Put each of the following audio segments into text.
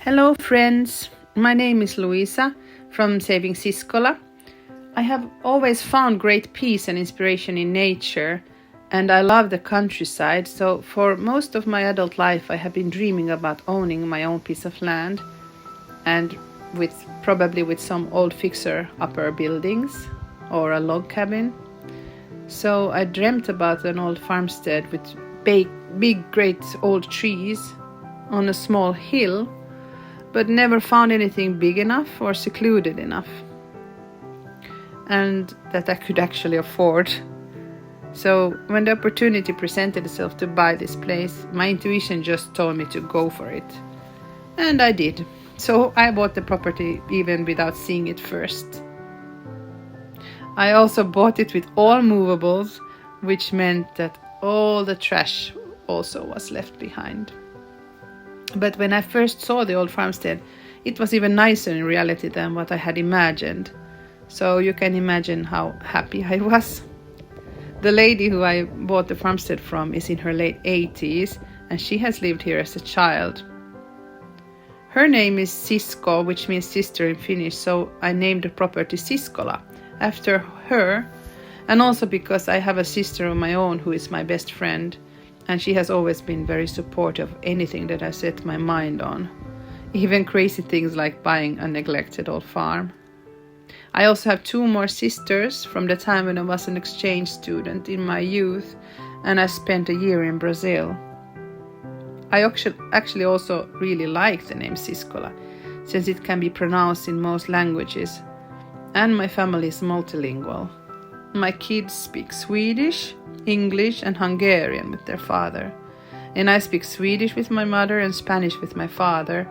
Hello friends, my name is Luisa from Saving Siskola. I have always found great peace and inspiration in nature, and I love the countryside, so for most of my adult life I have been dreaming about owning my own piece of land, and probably with some old fixer-upper buildings or a log cabin. So I dreamt about an old farmstead with big great old trees on a small hill, but never found anything big enough or secluded enough, and that I could actually afford. So when the opportunity presented itself to buy this place, my intuition just told me to go for it. And I did. So I bought the property even without seeing it first. I also bought it with all movables, which meant that all the trash also was left behind. But when I first saw the old farmstead, it was even nicer in reality than what I had imagined. So you can imagine how happy I was. The lady who I bought the farmstead from is in her late 80s, and she has lived here as a child. Her name is Sisko, which means sister in Finnish, so I named the property Siskola after her, and also because I have a sister of my own who is my best friend, and she has always been very supportive of anything that I set my mind on, even crazy things like buying a neglected old farm. I also have two more sisters from the time when I was an exchange student in my youth, and I spent a year in Brazil. I actually also really like the name Siskola, since it can be pronounced in most languages, and my family is multilingual. My kids speak Swedish, English and Hungarian with their father, and I speak Swedish with my mother and Spanish with my father.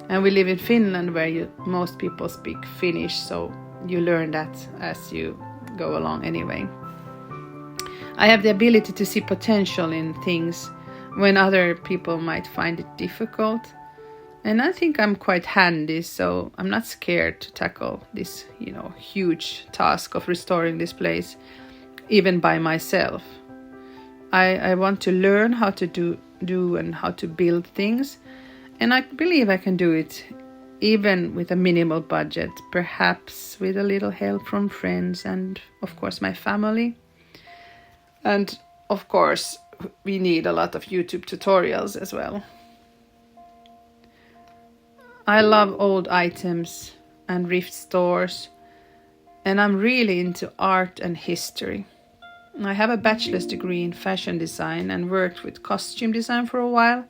And we live in Finland, where most people speak Finnish, so you learn that as you go along anyway. I have the ability to see potential in things when other people might find it difficult. And I think I'm quite handy, so I'm not scared to tackle this, huge task of restoring this place, even by myself. I want to learn how to do and how to build things, and I believe I can do it even with a minimal budget, perhaps with a little help from friends and of course my family. And of course we need a lot of YouTube tutorials as well. I love old items and thrift stores, and I'm really into art and history. I have a bachelor's degree in fashion design and worked with costume design for a while.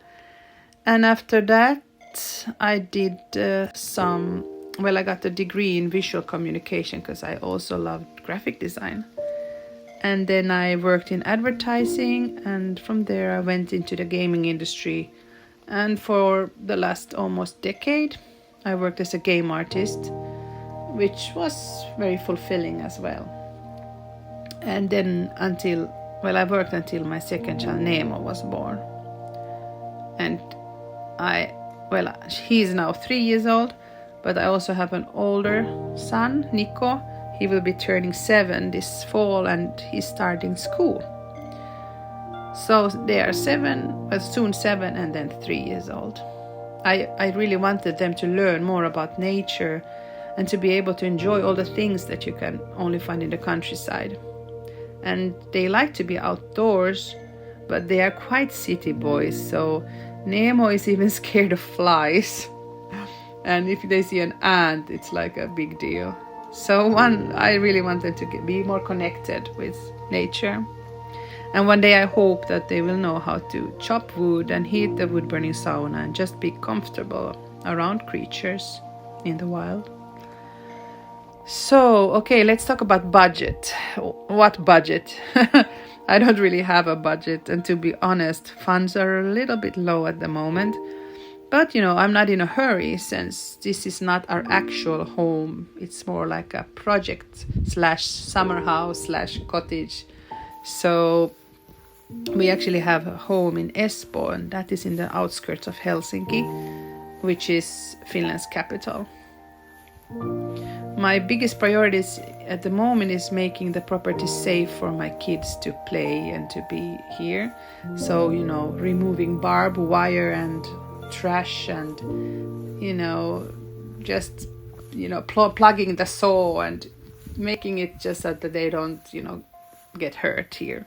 And after that, I did I got a degree in visual communication because I also loved graphic design. And then I worked in advertising, and from there I went into the gaming industry. And for the last almost decade, I worked as a game artist, which was very fulfilling as well. And then I worked until my second child, Nemo, was born. And he's now 3 years old, but I also have an older son, Nico. He will be turning 7 this fall, and he's starting school. So they are soon 7 and then 3 years old. I really wanted them to learn more about nature and to be able to enjoy all the things that you can only find in the countryside. And they like to be outdoors, but they are quite city boys, so Nemo is even scared of flies. And if they see an ant, it's like a big deal. So I really wanted to be more connected with nature. And one day I hope that they will know how to chop wood and heat the wood-burning sauna and just be comfortable around creatures in the wild. So, okay, let's talk about budget. What budget? I don't really have a budget, and to be honest, funds are a little bit low at the moment. But, I'm not in a hurry, since this is not our actual home. It's more like a project / summer house / cottage. So we actually have a home in Espoo, and that is in the outskirts of Helsinki, which is Finland's capital. My biggest priorities at the moment is making the property safe for my kids to play and to be here. So, removing barbed wire and trash and, just, plugging the saw and making it just so that they don't, get hurt here.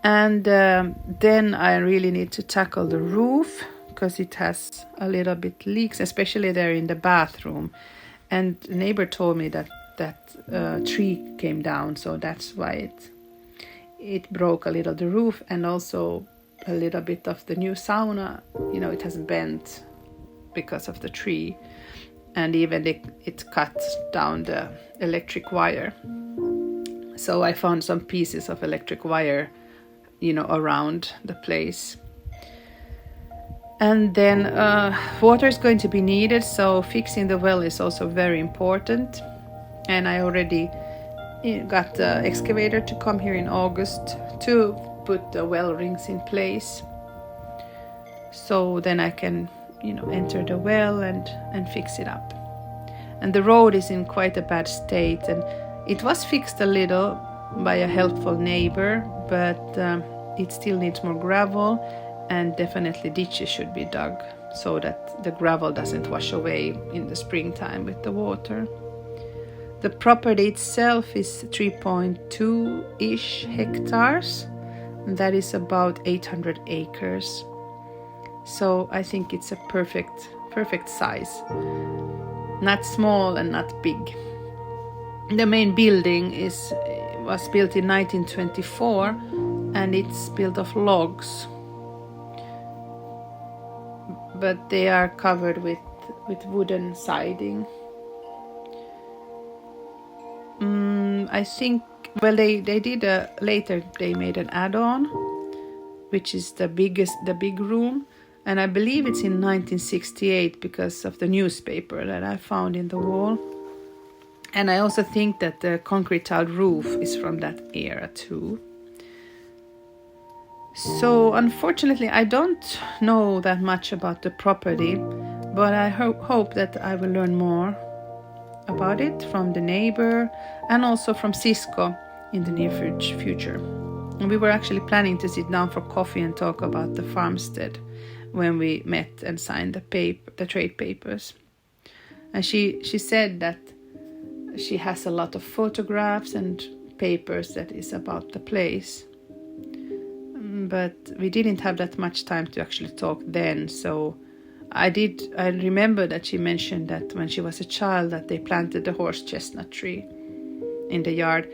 And then I really need to tackle the roof because it has a little bit leaks, especially there in the bathroom. And the neighbor told me that tree came down, so that's why it broke a little the roof, and also a little bit of the new sauna, it has bent because of the tree, and even it cut down the electric wire. So I found some pieces of electric wire, around the place. And then water is going to be needed, so fixing the well is also very important. And I already got the excavator to come here in August to put the well rings in place. So then I can, enter the well and fix it up. And the road is in quite a bad state, and it was fixed a little by a helpful neighbor, but it still needs more gravel, and definitely ditches should be dug so that the gravel doesn't wash away in the springtime with the water. The property itself is 3.2-ish hectares, and that is about 800 acres. So I think it's a perfect size. Not small and not big. The main building was built in 1924, and it's built of logs. But they are covered with wooden siding. I think, they did later they made an add-on, which is the big room, and I believe it's in 1968 because of the newspaper that I found in the wall. And I also think that the concrete tiled roof is from that era too. So unfortunately, I don't know that much about the property, but I hope that I will learn more about it from the neighbor and also from Sisko in the near future. And we were actually planning to sit down for coffee and talk about the Farmstead when we met and signed the trade papers. And she said that she has a lot of photographs and papers that is about the place. But we didn't have that much time to actually talk then, so I remember that she mentioned that when she was a child that they planted the horse chestnut tree in the yard,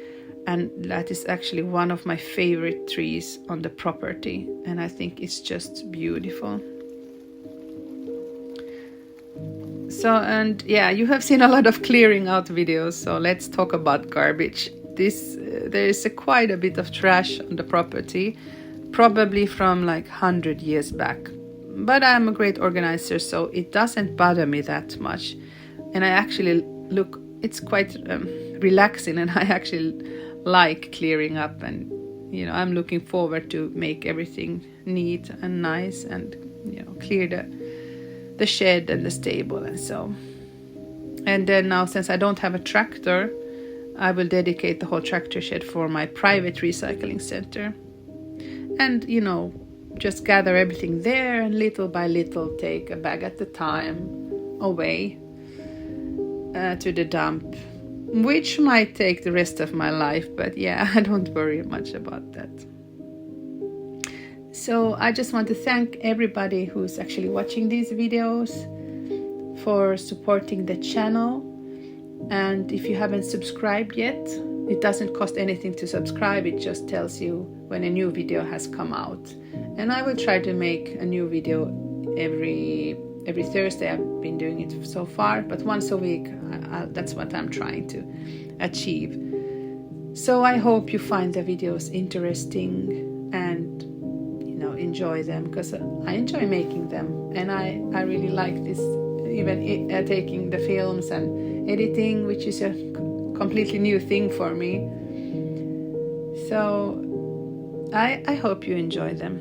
and that is actually one of my favorite trees on the property, and I think it's just beautiful. So, and yeah, you have seen a lot of clearing out videos, so let's talk about garbage. There is quite a bit of trash on the property, probably from like 100 years back. But I'm a great organizer, so it doesn't bother me that much. And I actually it's quite relaxing, and I actually like clearing up, and I'm looking forward to make everything neat and nice, and clear the shed and the stable and so. And then now, since I don't have a tractor, I will dedicate the whole tractor shed for my private recycling center. And just gather everything there, and little by little take a bag at a time away to the dump, which might take the rest of my life, but yeah, I don't worry much about that. So I just want to thank everybody who's actually watching these videos for supporting the channel. And if you haven't subscribed yet, it doesn't cost anything to subscribe. It just tells you when a new video has come out. And I will try to make a new video every Thursday. I've been doing it so far, but once a week, that's what I'm trying to achieve. So I hope you find the videos interesting and enjoy them, because I enjoy making them, and I really like this, even taking the films and editing, which is a completely new thing for me. So I hope you enjoy them.